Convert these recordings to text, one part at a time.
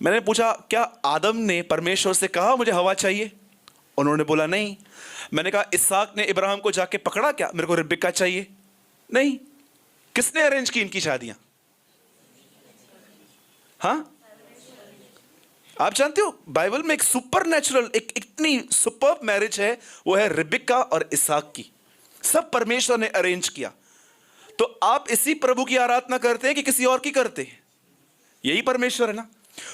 मैंने पूछा, क्या आदम ने परमेश्वर से कहा मुझे हवा चाहिए? उन्होंने बोला नहीं। मैंने कहा, इसहाक ने इब्राहिम को जाके पकड़ा क्या, मेरे को रिबका चाहिए? नहीं। किसने अरेंज की इनकी शादियां? हाँ, आप जानते हो बाइबल में एक सुपर नेचुरल, एक इतनी सुपर मैरिज है, वो है रिबका और इसहाक की। सब परमेश्वर ने अरेंज किया। तो आप इसी प्रभु की आराधना करते हैं कि किसी और की करते हैं? यही परमेश्वर है ना।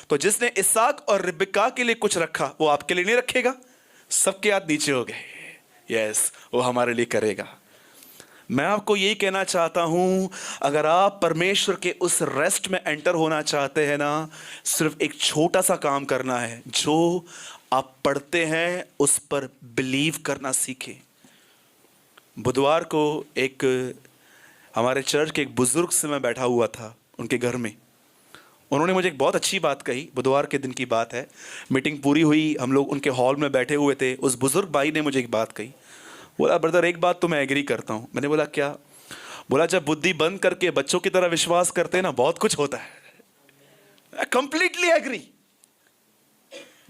तो जिसने इसहाक और रिबका के लिए कुछ रखा, वो आपके लिए नहीं रखेगा? सबके हाथ नीचे हो गए। यस, वो हमारे लिए करेगा। मैं आपको यही कहना चाहता हूं, अगर आप परमेश्वर के उस रेस्ट में एंटर होना चाहते हैं ना, सिर्फ एक छोटा सा काम करना है। जो आप पढ़ते हैं उस पर बिलीव करना सीखें। बुधवार को एक हमारे चर्च के एक बुजुर्ग से मैं बैठा हुआ था उनके घर में। उन्होंने मुझे एक बहुत अच्छी बात कही। बुधवार के दिन की बात है, मीटिंग पूरी हुई, हम लोग उनके हॉल में बैठे हुए थे। उस बुजुर्ग भाई ने मुझे एक बात कही। बोला, ब्रदर एक बात तो मैं एग्री करता हूँ। मैंने बोला, क्या? बोला, जब बुद्धि बंद करके बच्चों की तरह विश्वास करते हैं ना, बहुत कुछ होता है। Completely agree.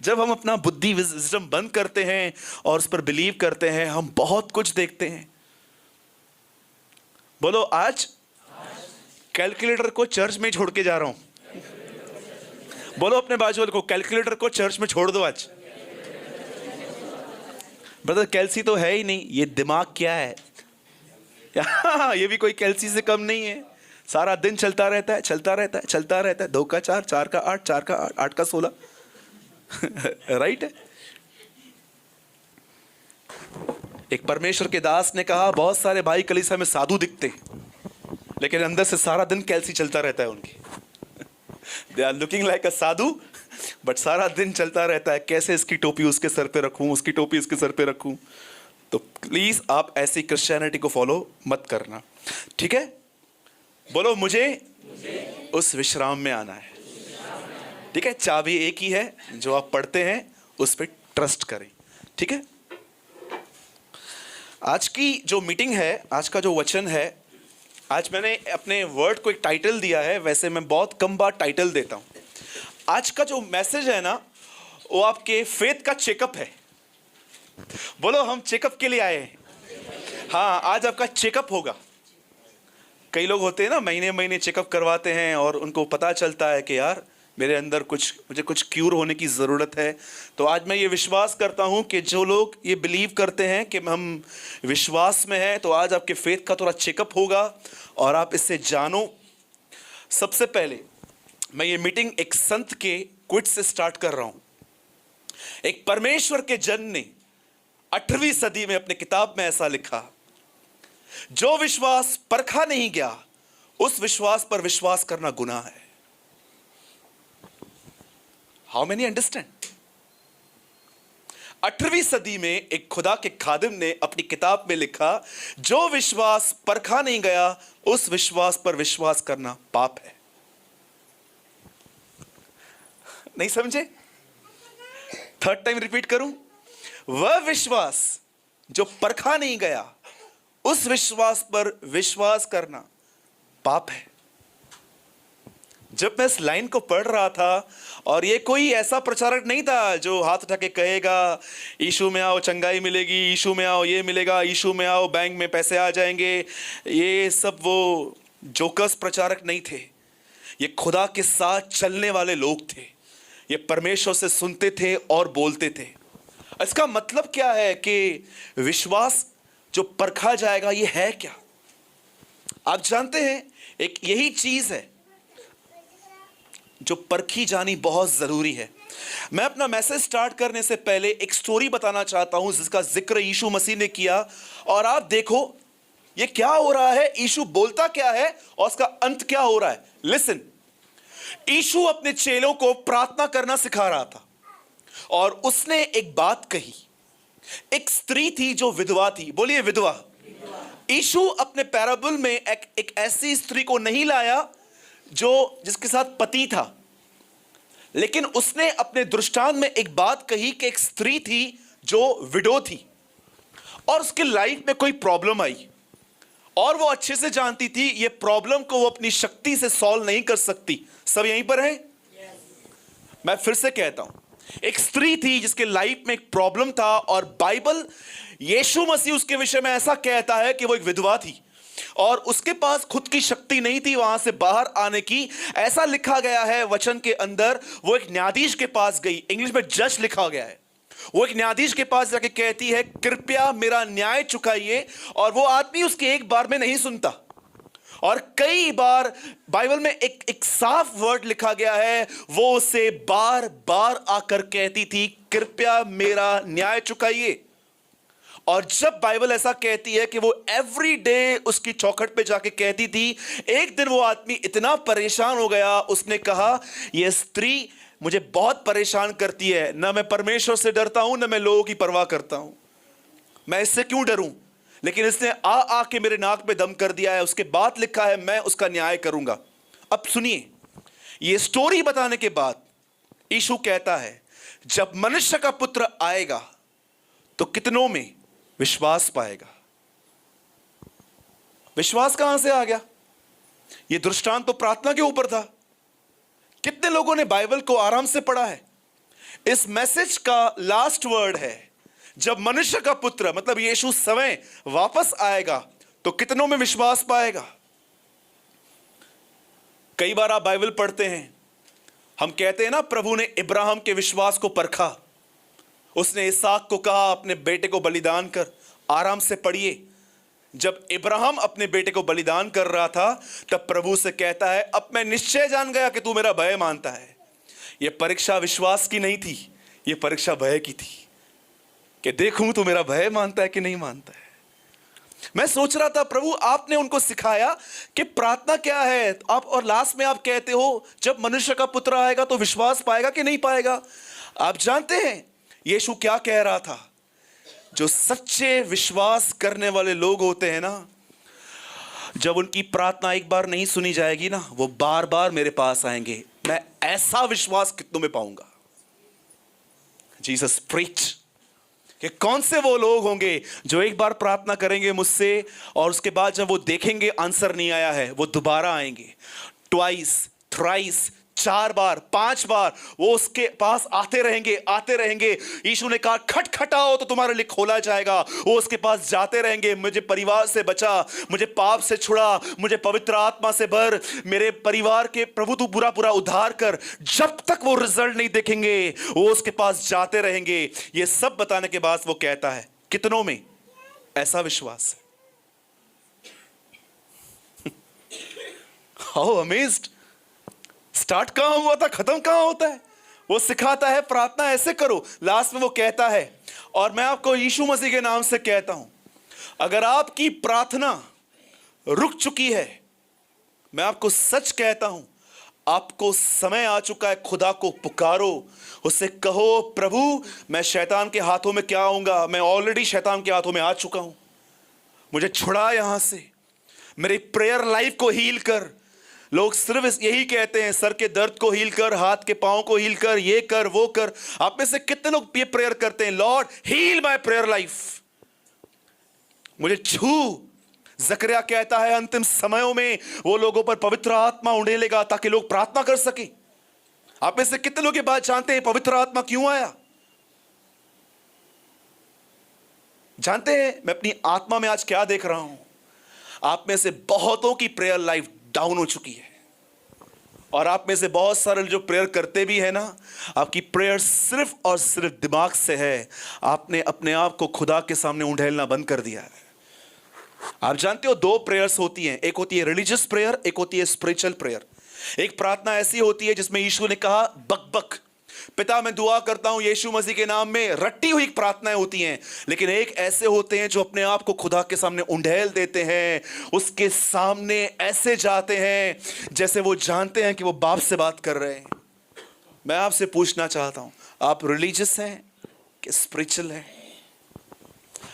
जब हम अपना बुद्धि विजडम बंद करते हैं और उस पर बिलीव करते हैं, हम बहुत कुछ देखते हैं। बोलो, आज कैलकुलेटर को चर्च में छोड़ के जा रहा हूं। बोलो अपने बाजू वाले को, कैलकुलेटर को चर्च में छोड़ दो आज। ब्रदर कैल्सी तो है ही नहीं, ये दिमाग क्या है? ये भी कोई कैल्सी से कम नहीं है। सारा दिन चलता रहता है, चलता रहता है, चलता रहता है। 2 का 4, 4 का 8, 4 का 8, 8 का 16। राइट है। एक परमेश्वर के दास ने कहा, बहुत सारे भाई कलीसिया में साधु दिखते हैं, लेकिन अंदर से सारा दिन कैल्सी चलता रहता है उनकी। They are looking like a sadhu, but सारा दिन चलता रहता है, कैसे इसकी टोपी उसके सर पे रखूं, उसकी टोपी इसके सर पे रखूं। तो प्लीज आप ऐसी क्रिश्चियनिटी को फॉलो मत करना, ठीक है? बोलो, मुझे उस विश्राम में आना है। ठीक है, चाबी एक ही है, जो आप पढ़ते हैं उस पर ट्रस्ट करें। ठीक है, आज की जो मीटिंग है, आज का जो वचन है, आज मैंने अपने वर्ड को एक टाइटल दिया है। वैसे मैं बहुत कम बार टाइटल देता हूं। आज का जो मैसेज है ना, वो आपके फेथ का चेकअप है। बोलो, हम चेकअप के लिए आए हैं। हाँ, आज आपका चेकअप होगा। कई लोग होते हैं ना, महीने महीने चेकअप करवाते हैं और उनको पता चलता है कि यार मेरे अंदर मुझे कुछ क्यूर होने की ज़रूरत है। तो आज मैं ये विश्वास करता हूँ कि जो लोग ये बिलीव करते हैं कि हम विश्वास में हैं, तो आज आपके फेथ का थोड़ा चेकअप होगा और आप इससे जानो। सबसे पहले मैं ये मीटिंग एक संत के क्विट से स्टार्ट कर रहा हूँ। एक परमेश्वर के जन ने 8वीं सदी में अपने किताब में ऐसा लिखा, जो विश्वास परखा नहीं गया, उस विश्वास पर विश्वास करना गुनाह है। How many understand? 8वीं सदी में एक खुदा के खादिम ने अपनी किताब में लिखा, जो विश्वास परखा नहीं गया, उस विश्वास पर विश्वास करना पाप है। नहीं समझे? 3rd टाइम रिपीट करूं, वह विश्वास जो परखा नहीं गया, उस विश्वास पर विश्वास करना पाप है। जब मैं इस लाइन को पढ़ रहा था, और ये कोई ऐसा प्रचारक नहीं था जो हाथ उठा के कहेगा यीशु में आओ चंगाई मिलेगी, यीशु में आओ ये मिलेगा, यीशु में आओ बैंक में पैसे आ जाएंगे। ये सब वो जोकर्स प्रचारक नहीं थे। ये खुदा के साथ चलने वाले लोग थे। ये परमेश्वर से सुनते थे और बोलते थे। इसका मतलब क्या है कि विश्वास जो परखा जाएगा, ये है क्या? आप जानते हैं, एक यही चीज है जो परखी जानी बहुत जरूरी है। मैं अपना मैसेज स्टार्ट करने से पहले एक स्टोरी बताना चाहता हूं जिसका जिक्र यीशु मसीह ने किया, और आप देखो ये क्या हो रहा है, यीशु बोलता क्या है और उसका अंत क्या हो रहा है। लिसन, यीशु अपने चेलों को प्रार्थना करना सिखा रहा था और उसने एक बात कही। एक स्त्री थी जो विधवा थी। बोलिए विधवा। यीशु अपने पैराबल में एक ऐसी स्त्री को नहीं लाया जिसके साथ पति था, लेकिन उसने अपने दृष्टांत में एक बात कही कि एक स्त्री थी जो विडो थी और उसके लाइफ में कोई प्रॉब्लम आई, और वो अच्छे से जानती थी ये प्रॉब्लम को वो अपनी शक्ति से सॉल्व नहीं कर सकती। सब यहीं पर है? मैं फिर से कहता हूं, एक स्त्री थी जिसके लाइफ में एक प्रॉब्लम था, और बाइबल यीशु मसीह उसके विषय में ऐसा कहता है कि वो एक विधवा थी और उसके पास खुद की शक्ति नहीं थी वहां से बाहर आने की। ऐसा लिखा गया है वचन के अंदर, वो एक न्यायाधीश के पास गई, इंग्लिश में जज लिखा गया है। वो एक न्यायाधीश के पास जाके कहती है, कृपया मेरा न्याय चुकाइए, और वो आदमी उसके एक बार में नहीं सुनता। और कई बार बाइबल में एक साफ वर्ड लिखा गया है, वो उसे बार बार आकर कहती थी, कृपया मेरा न्याय चुकाइए। और जब बाइबल ऐसा कहती है कि वो एवरी डे उसकी चौखट पे जाके कहती थी, एक दिन वो आदमी इतना परेशान हो गया, उसने कहा, यह स्त्री मुझे बहुत परेशान करती है, ना मैं परमेश्वर से डरता हूं, ना मैं लोगों की परवाह करता हूं, मैं इससे क्यों डरूं, लेकिन इसने आ के मेरे नाक पे दम कर दिया है। उसके बाद लिखा है, मैं उसका न्याय करूंगा। अब सुनिए, ये स्टोरी बताने के बाद यीशु कहता है, जब मनुष्य का पुत्र आएगा तो कितनों में विश्वास पाएगा। विश्वास कहां से आ गया? यह दृष्टांत तो प्रार्थना के ऊपर था। कितने लोगों ने बाइबल को आराम से पढ़ा है? इस मैसेज का लास्ट वर्ड है, जब मनुष्य का पुत्र मतलब यीशु स्वयं वापस आएगा तो कितनों में विश्वास पाएगा। कई बार आप बाइबल पढ़ते हैं, हम कहते हैं ना, प्रभु ने इब्राहिम के विश्वास को परखा, उसने इसहाक को कहा अपने बेटे को बलिदान कर। आराम से पढ़िए, जब इब्राहिम अपने बेटे को बलिदान कर रहा था तब प्रभु से कहता है, अब मैं निश्चय जान गया कि तू मेरा भय मानता है। यह परीक्षा विश्वास की नहीं थी, यह परीक्षा भय की थी, कि देखूं तू मेरा भय मानता है कि नहीं मानता है। मैं सोच रहा था, प्रभु आपने उनको सिखाया कि प्रार्थना क्या है, आप और लास्ट में आप कहते हो जब मनुष्य का पुत्र आएगा तो विश्वास पाएगा कि नहीं पाएगा। आप जानते हैं यीशु क्या कह रहा था? जो सच्चे विश्वास करने वाले लोग होते हैं ना, जब उनकी प्रार्थना एक बार नहीं सुनी जाएगी ना, वो बार बार मेरे पास आएंगे। मैं ऐसा विश्वास कितनों में पाऊंगा? जीसस प्रीच कि कौन से वो लोग होंगे जो एक बार प्रार्थना करेंगे मुझसे और उसके बाद जब वो देखेंगे आंसर नहीं आया है, वो दोबारा आएंगे। ट्वाइस, थ्राइस, 4 बार, 5 बार वो उसके पास आते रहेंगे। यीशु ने कहा, खटखटाओ तो तुम्हारे लिए खोला जाएगा। वो उसके पास जाते रहेंगे, मुझे परिवार से बचा, मुझे पाप से छुड़ा, मुझे पवित्र आत्मा से भर, मेरे परिवार के प्रभु तू पूरा पूरा उद्धार कर। जब तक वो रिजल्ट नहीं देखेंगे वो उसके पास जाते रहेंगे। ये सब बताने के बाद वो कहता है, कितनों में ऐसा विश्वास है? How amazed. स्टार्ट कहां हुआ था, खत्म कहां होता है? वो सिखाता है प्रार्थना ऐसे करो। लास्ट में वो कहता है, और मैं आपको यीशु मसीह के नाम से कहता हूं, अगर आपकी प्रार्थना रुक चुकी है, मैं आपको सच कहता हूं, आपको समय आ चुका है, खुदा को पुकारो, उससे कहो, प्रभु मैं शैतान के हाथों में क्या आऊंगा, मैं ऑलरेडी शैतान के हाथों में आ चुका हूं, मुझे छुड़ा यहां से, मेरी प्रेयर लाइफ को हील कर। लोग सिर्फ यही कहते हैं, सर के दर्द को हील कर, हाथ के पांव को हील कर, ये कर वो कर। आप में से कितने लोग ये प्रेयर करते हैं, Lord heal my prayer life, मुझे छू। जकरिया कहता है अंतिम समयों में वो लोगों पर पवित्र आत्मा उड़ेलेगा ताकि लोग प्रार्थना कर सके। आप में से कितने लोग ये बात जानते हैं पवित्र आत्मा क्यों आया? जानते हैं मैं अपनी आत्मा में आज क्या देख रहा हूं? आप में से बहुतों की प्रेयर लाइफ डाउन हो चुकी है, और आप में से बहुत सारे जो प्रेयर करते भी है ना, आपकी प्रेयर सिर्फ और सिर्फ दिमाग से है। आपने अपने आप को खुदा के सामने उंडेलना बंद कर दिया है। आप जानते हो 2 प्रेयर्स होती हैं, एक होती है रिलीजियस प्रेयर, एक होती है स्पिरिचुअल प्रेयर। एक प्रार्थना ऐसी होती है जिसमें यीशु ने कहा, बक बक पिता मैं दुआ करता हूं यीशु मसीह के नाम में, रट्टी हुई प्रार्थनाएं होती हैं। लेकिन एक ऐसे होते हैं जो अपने आप को खुदा के सामने उंडेल देते हैं, उसके सामने ऐसे जाते हैं जैसे वो जानते हैं कि वो बाप से बात कर रहे हैं। मैं आपसे पूछना चाहता हूं, आप रिलीजियस हैं कि स्पिरिचुअल हैं?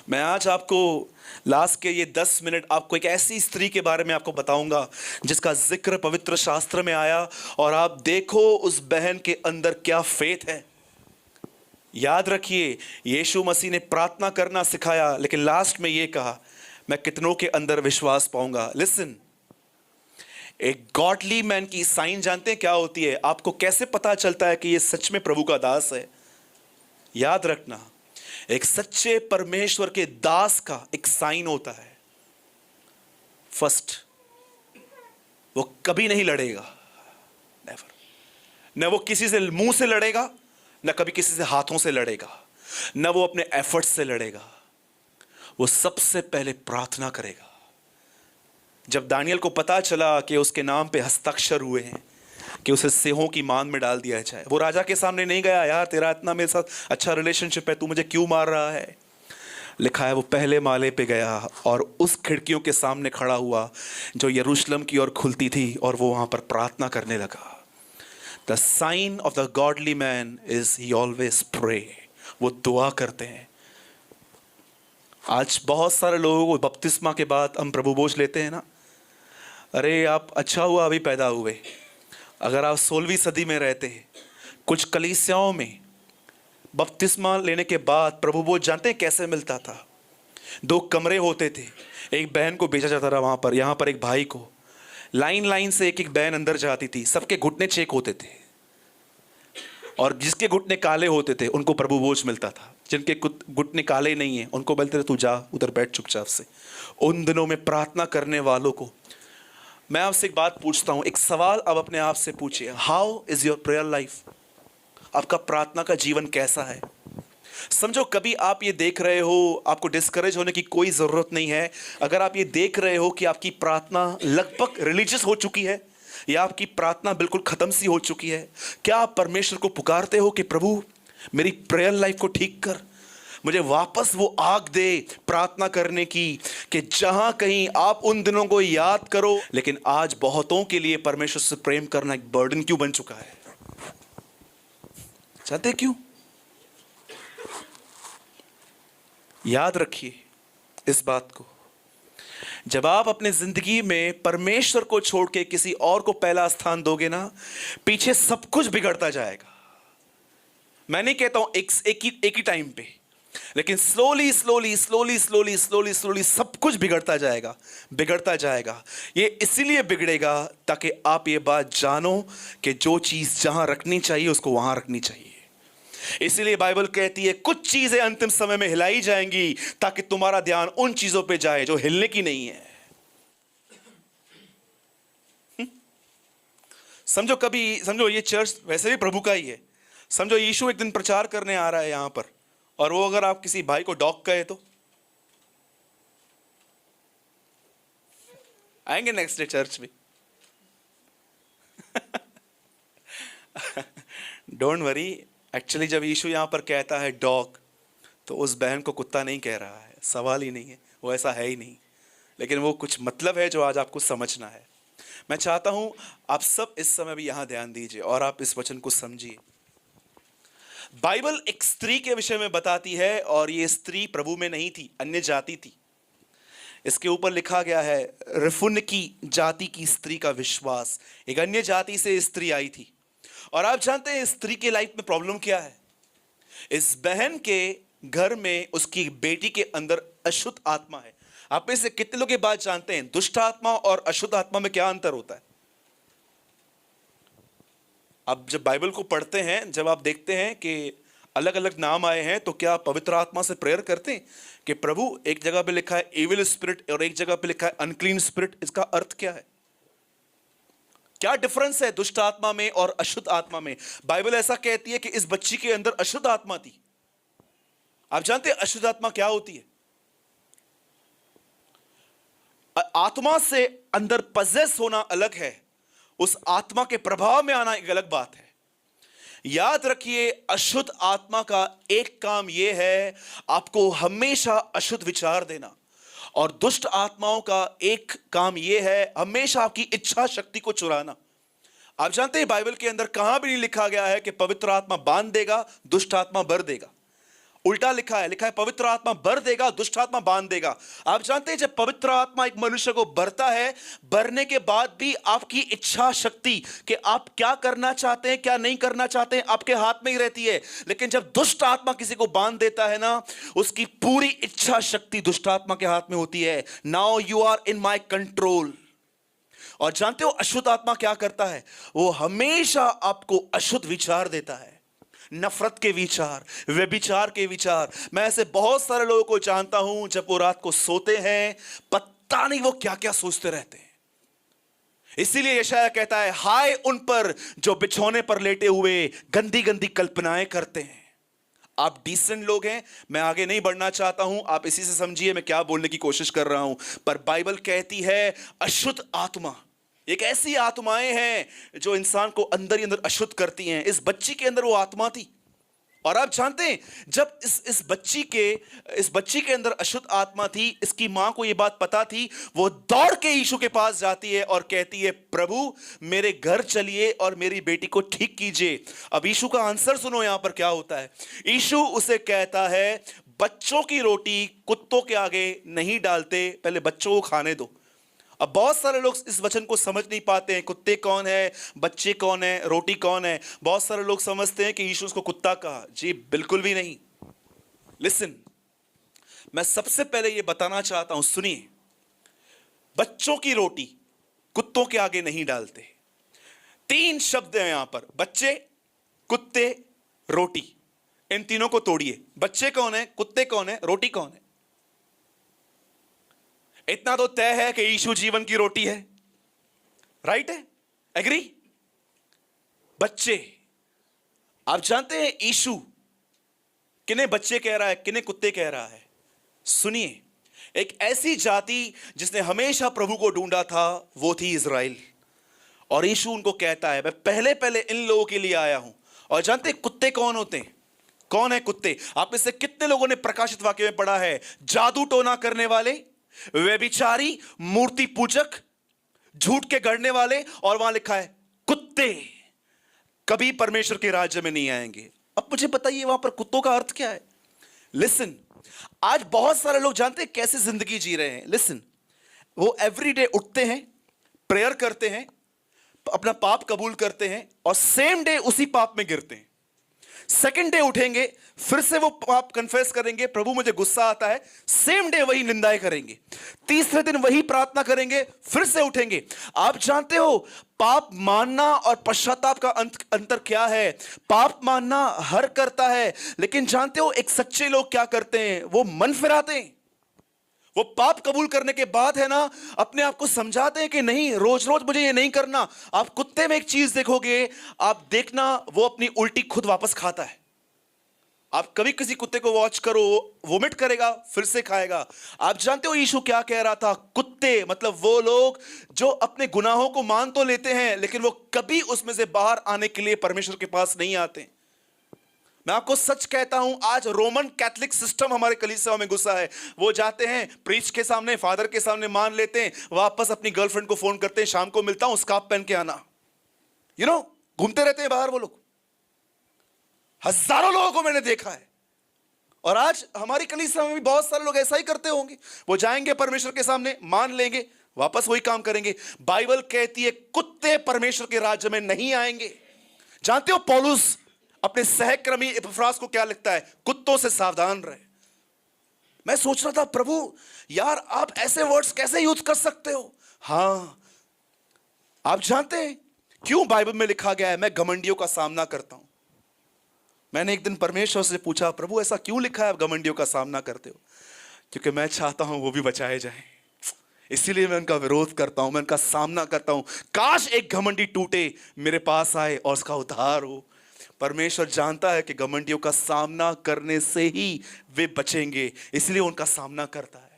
मैं आज आपको लास्ट के ये 10 मिनट आपको एक ऐसी स्त्री के बारे में आपको बताऊंगा जिसका जिक्र पवित्र शास्त्र में आया, और आप देखो उस बहन के अंदर क्या फेथ है। याद रखिए, यीशु मसीह ने प्रार्थना करना सिखाया, लेकिन लास्ट में ये कहा, मैं कितनों के अंदर विश्वास पाऊंगा। लिसन, एक गॉडली मैन की साइन जानते हैं क्या होती है? आपको कैसे पता चलता है कि ये सच में प्रभु का दास है? याद रखना, एक सच्चे परमेश्वर के दास का एक साइन होता है। फर्स्ट, वो कभी नहीं लड़ेगा, नेवर। न वो किसी से मुंह से लड़ेगा, न कभी किसी से हाथों से लड़ेगा, न वो अपने एफर्ट से लड़ेगा। वो सबसे पहले प्रार्थना करेगा। जब दानियल को पता चला कि उसके नाम पे हस्ताक्षर हुए हैं कि उसे सिंहों की मान में डाल दिया जाए, वो राजा के सामने नहीं गया, यार तेरा इतना मेरे साथ अच्छा रिलेशनशिप है, तू मुझे क्यों मार रहा है। लिखा है वो पहले माले पे गया और उस खिड़कियों के सामने खड़ा हुआ जो यरूशलेम की ओर खुलती थी, और वो वहां पर प्रार्थना करने लगा। The sign of the godly man is he always pray. वो दुआ करते हैं। आज बहुत सारे लोगों को बपतिस्मा के बाद हम प्रभु बोझ लेते हैं ना, अरे आप अच्छा हुआ अभी पैदा हुए। अगर आप 16वीं सदी में रहते हैं, कुछ कलीसियाओं में बपतिस्मा लेने के बाद प्रभु बोझ जानते हैं कैसे मिलता था? 2 कमरे होते थे, एक बहन को भेजा जाता था वहां पर, यहाँ पर एक भाई को। लाइन लाइन से एक एक बहन अंदर जाती थी, सबके घुटने चेक होते थे, और जिसके घुटने काले होते थे उनको प्रभु बोझ मिलता था। जिनके घुटने काले नहीं है उनको बोलते थे तू जा उधर बैठ चुपचाप से। उन दिनों में प्रार्थना करने वालों को मैं आपसे एक बात पूछता हूं, एक सवाल अब अपने आप से पूछिए, how is your prayer life? आपका प्रार्थना का जीवन कैसा है? समझो कभी आप ये देख रहे हो, आपको डिस्करेज होने की कोई जरूरत नहीं है। अगर आप ये देख रहे हो कि आपकी प्रार्थना लगभग रिलीजियस हो चुकी है या आपकी प्रार्थना बिल्कुल खत्म सी हो चुकी है, क्या आप परमेश्वर को पुकारते हो कि प्रभु मेरी प्रेयर लाइफ को ठीक कर, मुझे वापस वो आग दे प्रार्थना करने की, कि जहां कहीं आप उन दिनों को याद करो। लेकिन आज बहुतों के लिए परमेश्वर से प्रेम करना एक बर्डन क्यों बन चुका है? जानते क्यों? याद रखिए इस बात को, जब आप अपने जिंदगी में परमेश्वर को छोड़ के किसी और को पहला स्थान दोगे ना, पीछे सब कुछ बिगड़ता जाएगा। मैं नहीं कहता हूं एक ही टाइम पे, लेकिन slowly slowly slowly slowly slowly slowly सब कुछ बिगड़ता जाएगा, बिगड़ता जाएगा। ये इसीलिए बिगड़ेगा ताकि आप ये बात जानो कि जो चीज जहां रखनी चाहिए उसको वहां रखनी चाहिए। इसीलिए बाइबल कहती है कुछ चीजें अंतिम समय में हिलाई जाएंगी ताकि तुम्हारा ध्यान उन चीजों पे जाए जो हिलने की नहीं है। समझो ये चर्च वैसे भी प्रभु का ही है। समझो यीशु एक दिन प्रचार करने आ रहा है यहां पर, और वो अगर आप किसी भाई को डॉग कहे तो आएंगे नेक्स्ट डे चर्च में? डोंट वरी, एक्चुअली जब यीशु यहां पर कहता है डॉग, तो उस बहन को कुत्ता नहीं कह रहा है, सवाल ही नहीं है, वो ऐसा है ही नहीं। लेकिन वो कुछ मतलब है जो आज आपको समझना है। मैं चाहता हूं आप सब इस समय भी यहां ध्यान दीजिए और आप इस वचन को समझिए। बाइबल एक स्त्री के विषय में बताती है, और ये स्त्री प्रभु में नहीं थी, अन्य जाति थी। इसके ऊपर लिखा गया है रिफुन की जाति की स्त्री का विश्वास। एक अन्य जाति से स्त्री आई थी, और आप जानते हैं स्त्री के लाइफ में प्रॉब्लम क्या है? इस बहन के घर में उसकी बेटी के अंदर अशुद्ध आत्मा है। आप में से कितने लोग ये बात जानते हैं दुष्ट आत्मा और अशुद्ध आत्मा में क्या अंतर होता है? अब जब बाइबल को पढ़ते हैं, जब आप देखते हैं कि अलग अलग नाम आए हैं, तो क्या आप पवित्र आत्मा से प्रेयर करते हैं कि प्रभु, एक जगह पे लिखा है एविल स्पिरिट और एक जगह पे लिखा है अनक्लीन स्पिरिट, इसका अर्थ क्या है? क्या डिफरेंस है दुष्ट आत्मा में और अशुद्ध आत्मा में? बाइबल ऐसा कहती है कि इस बच्ची के अंदर अशुद्ध आत्मा थी। आप जानते हैं अशुद्ध आत्मा क्या होती है? आत्मा से अंदर पजेस होना अलग है, उस आत्मा के प्रभाव में आना एक अलग बात है। याद रखिए, अशुद्ध आत्मा का एक काम यह है आपको हमेशा अशुद्ध विचार देना, और दुष्ट आत्माओं का एक काम यह है हमेशा आपकी इच्छा शक्ति को चुराना। आप जानते हैं बाइबल के अंदर कहां भी नहीं लिखा गया है कि पवित्र आत्मा बांध देगा, दुष्ट आत्मा भर देगा। उल्टा लिखा है पवित्र आत्मा भर देगा, दुष्ट आत्मा बांध देगा। आप जानते हैं जब पवित्र आत्मा एक मनुष्य को भरता है, भरने के बाद भी आपकी इच्छा शक्ति कि आप क्या करना चाहते हैं क्या नहीं करना चाहते हैं आपके हाथ में ही रहती है। लेकिन जब दुष्ट आत्मा किसी को बांध देता है ना, उसकी पूरी इच्छा शक्ति दुष्ट आत्मा के हाथ में होती है। Now you are in my control. और जानते हो अशुद्ध आत्मा क्या करता है? वो हमेशा आपको अशुद्ध विचार देता है, नफरत के विचार, व्यभिचार के विचार। मैं ऐसे बहुत सारे लोगों को जानता हूं, जब वो रात को सोते हैं पता नहीं वो क्या क्या सोचते रहते हैं। इसीलिए यशायाह कहता है, हाय उन पर जो बिछौने पर लेटे हुए गंदी गंदी कल्पनाएं करते हैं। आप डिसेंट लोग हैं, मैं आगे नहीं बढ़ना चाहता हूं, आप इसी से समझिए मैं क्या बोलने की कोशिश कर रहा हूं। पर बाइबल कहती है अशुद्ध आत्मा एक ऐसी आत्माएं हैं जो इंसान को अंदर ही अंदर अशुद्ध करती हैं। इस बच्ची के अंदर वो आत्मा थी, और आप जानते हैं जब इस बच्ची के अंदर अशुद्ध आत्मा थी, इसकी मां को यह बात पता थी। वो दौड़ के यीशु के पास जाती है और कहती है, प्रभु मेरे घर चलिए और मेरी बेटी को ठीक कीजिए। अब यीशु का आंसर सुनो, यहां पर क्या होता है। यीशु उसे कहता है, बच्चों की रोटी कुत्तों के आगे नहीं डालते, पहले बच्चों को खाने दो। अब बहुत सारे लोग इस वचन को समझ नहीं पाते हैं। कुत्ते कौन है, बच्चे कौन है, रोटी कौन है। बहुत सारे लोग समझते हैं कि यीशु उसको कुत्ता कहा। जी बिल्कुल भी नहीं। लिसन, मैं सबसे पहले यह बताना चाहता हूं, सुनिए, बच्चों की रोटी कुत्तों के आगे नहीं डालते। 3 शब्द हैं यहां पर, बच्चे, कुत्ते, रोटी। इन तीनों को तोड़िए। बच्चे कौन है, कुत्ते कौन है, रोटी कौन है? इतना तो तय है कि यीशु जीवन की रोटी है, राइट है, एग्री? बच्चे, आप जानते हैं यीशु किन्हें बच्चे कह रहा है, किन्हें कुत्ते कह रहा है? सुनिए, एक ऐसी जाति जिसने हमेशा प्रभु को ढूंढा था, वो थी इज़राइल। और यीशु उनको कहता है, मैं पहले पहले इन लोगों के लिए आया हूं। और जानते हैं कुत्ते कौन होते हैं? कौन है कुत्ते? आप में से कितने लोगों ने प्रकाशित वाक्य में पढ़ा है? जादू टोना करने वाले, व्यभिचारी, मूर्ति पूजक, झूठ के गढ़ने वाले, और वहां लिखा है कुत्ते कभी परमेश्वर के राज्य में नहीं आएंगे। अब मुझे बताइए वहां पर कुत्तों का अर्थ क्या है? लिसन, आज बहुत सारे लोग जानते हैं कैसे जिंदगी जी रहे हैं। लिसन, वो एवरीडे उठते हैं, प्रेयर करते हैं, अपना पाप कबूल करते हैं, और सेम डे उसी पाप में गिरते हैं। सेकंड डे उठेंगे, फिर से वो पाप कन्फेस करेंगे, प्रभु मुझे गुस्सा आता है, सेम डे वही निंदाएं करेंगे। तीसरे दिन वही प्रार्थना करेंगे, फिर से उठेंगे। आप जानते हो पाप मानना और पश्चाताप का अंतर क्या है? पाप मानना हर करता है, लेकिन जानते हो एक सच्चे लोग क्या करते हैं? वो मन फिराते हैं। वो पाप कबूल करने के बाद है ना, अपने आप को समझाते हैं कि नहीं, रोज रोज मुझे ये नहीं करना। आप कुत्ते में एक चीज देखोगे, आप देखना वो अपनी उल्टी खुद वापस खाता है। आप कभी किसी कुत्ते को वॉच करो, वोमिट करेगा, फिर से खाएगा। आप जानते हो यीशु क्या कह रहा था? कुत्ते मतलब वो लोग जो अपने गुनाहों को मान तो लेते हैं, लेकिन वो कभी उसमें से बाहर आने के लिए परमेश्वर के पास नहीं आते। मैं आपको सच कहता हूं, आज रोमन कैथोलिक सिस्टम हमारे कलीसिया में घुसा है। वो जाते हैं प्रीच के सामने, फादर के सामने मान लेते हैं, वापस अपनी गर्लफ्रेंड को फोन करते हैं, शाम को मिलता हूं, स्कार्फ पहन के आना। घूमते रहते हैं बाहर वो लोग। हजारों लोगों को मैंने देखा है, और आज हमारी कलीसिया में भी बहुत सारे लोग ऐसा ही करते होंगे। वो जाएंगे परमेश्वर के सामने, मान लेंगे, वापस वही काम करेंगे। बाइबल कहती है कुत्ते परमेश्वर के राज्य में नहीं आएंगे। जानते हो पौलुस अपने सहकर्मी इपफ्रास को क्या लिखता है? कुत्तों से सावधान रहे। मैं सोच रहा था, प्रभु यार आप ऐसे वर्ड्स कैसे यूज कर सकते हो? हां, आप जानते हैं क्यों बाइबल में लिखा गया है, मैं घमंडियों का सामना करता हूं। मैंने एक दिन परमेश्वर से पूछा, प्रभु ऐसा क्यों लिखा है आप घमंडियों का सामना करते हो? क्योंकि मैं चाहता हूं वो भी बचाए जाएं, इसीलिए मैं उनका विरोध करता हूं, मैं उनका सामना करता हूं। काश एक घमंडी टूटे, मेरे पास आए और उसका उद्धार हो। परमेश्वर जानता है कि घमंडियों का सामना करने से ही वे बचेंगे, इसलिए उनका सामना करता है।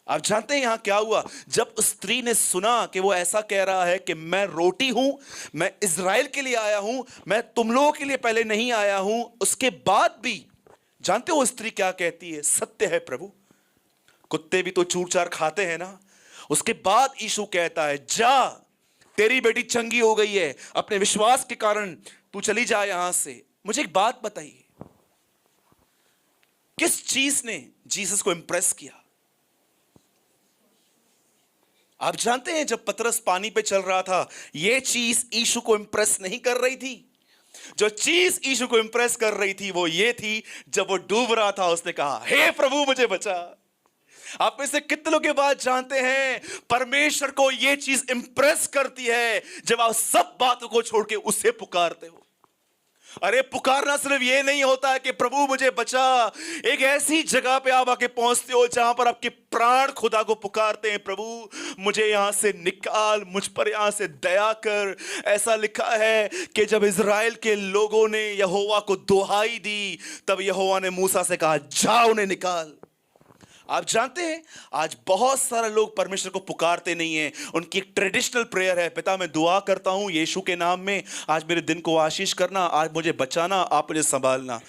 आप जानते हैं यहां क्या हुआ? जब उस स्त्री ने सुना कि वो ऐसा कह रहा है कि मैं रोटी हूं, मैं इज़राइल के लिए आया हूं, मैं तुम लोगों के लिए पहले नहीं आया हूं, उसके बाद भी जानते हो स्त्री क्या कहती है? सत्य है प्रभु, कुत्ते भी तो चूर चार खाते हैं ना। उसके बाद यीशु कहता है, जा तेरी बेटी चंगी हो गई है, अपने विश्वास के कारण तू चली जा यहां से। मुझे एक बात बताइए, किस चीज ने जीसस को इंप्रेस किया? आप जानते हैं जब पतरस पानी पे चल रहा था, यह चीज यीशु को इंप्रेस नहीं कर रही थी। जो चीज यीशु को इंप्रेस कर रही थी वो ये थी, जब वो डूब रहा था उसने कहा, हे प्रभु मुझे बचा। आप में से कितने लोग ये बात जानते हैं, परमेश्वर को ये चीज इंप्रेस करती है जब आप सब बातों को छोड़ के उसे पुकारते हो। अरे पुकारना सिर्फ ये नहीं होता है कि प्रभु मुझे बचा, एक ऐसी जगह पे आप आके पहुंचते हो जहां पर आपके प्राण खुदा को पुकारते हैं, प्रभु मुझे यहां से निकाल, मुझ पर यहां से दया कर। ऐसा लिखा है कि जब इज़राइल के लोगों ने यहोवा को दुहाई दी, तब यहोवा ने मूसा से कहा जा उन्हें निकाल। आप जानते हैं आज बहुत सारे लोग परमेश्वर को पुकारते नहीं हैं। उनकी एक ट्रेडिशनल प्रेयर है, पिता मैं दुआ करता हूं यीशु के नाम में, आज मेरे दिन को आशीष करना, आज मुझे बचाना, आप मुझे संभालना।